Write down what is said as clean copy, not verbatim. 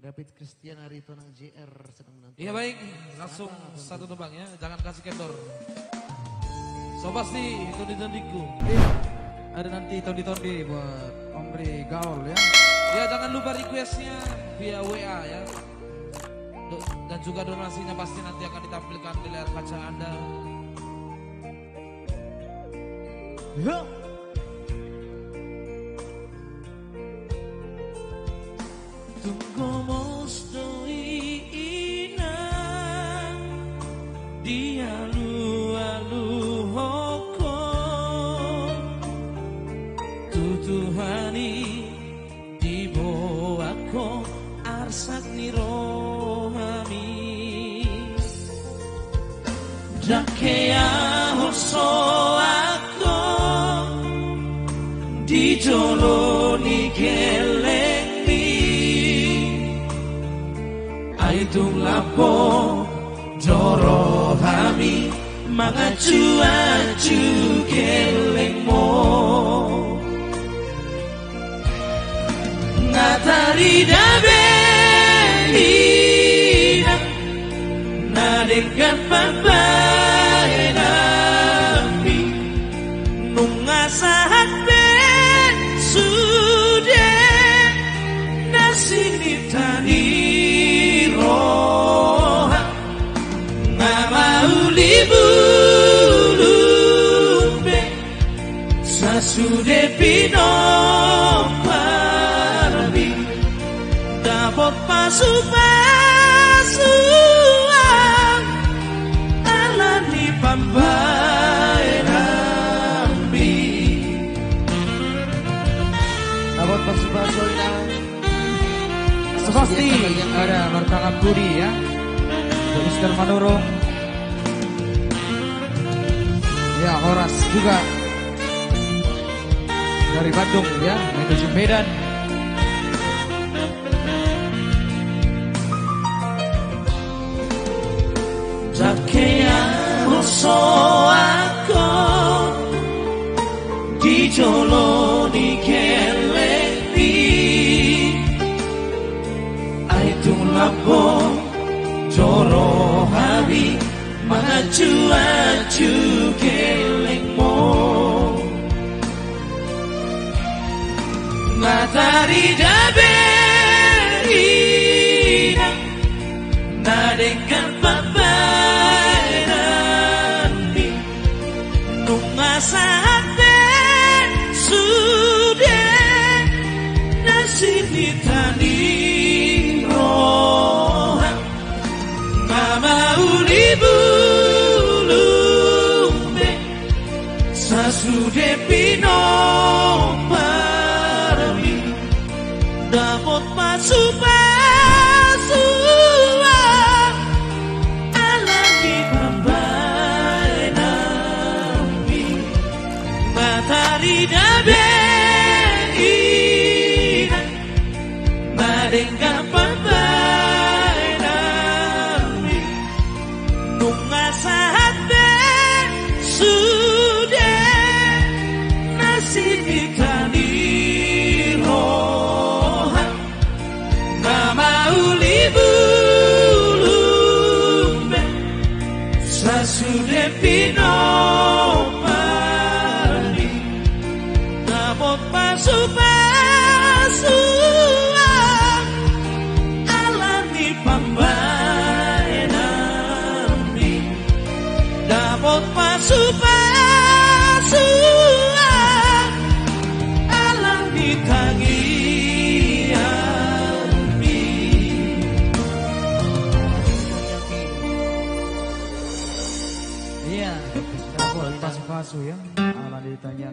David Christian Arito nang JR sedang menonton. Iya baik, langsung satu tebang ya, jangan kasih kendor. So pasti tondi-tondiku. Ada nanti tondi-tondi buat Omri Gaul ya. Ya jangan lupa requestnya via WA ya. Dan juga donasinya pasti nanti akan ditampilkan di layar kaca Anda. Yo. Tunggu mostoi ina dia lu hoko tutuhani di bawahku arsak ni rohami jakea hoso aku di jolo ni keleng Aitung lapo joro hami mangacu-acu kelengmo ngatari dabe hina nadekan papai nabi nungasahat ben sudah nasini tani Sasude pino parbi dapat pasu-pasuan alani pambai rambi Dapat pasu-pasuan Sepasti ada Martangan Budi ya. Mister Manurung. Ya Horas juga dari Bandung ya, menuju Medan. Jakea hoso aku di jolo di keleti aitung lapo joro habi mangacu-acu kelengmo matahari dabe ina nadekan papai nanti nungasahat ben sudah nasib ditani roha mama uli bulumbe sasude pino dapat pasu-pasuan alami pambai nabi matahari dabe ina madengka pambai nabi nungasahat ben sudah nasib ditani Sasude pino pardi dapat pasu-pasuan alani pambai nabi dapat pasu-pasuan alani tangiami. Iya, dapat pasu-pasu ya. Ala ditanya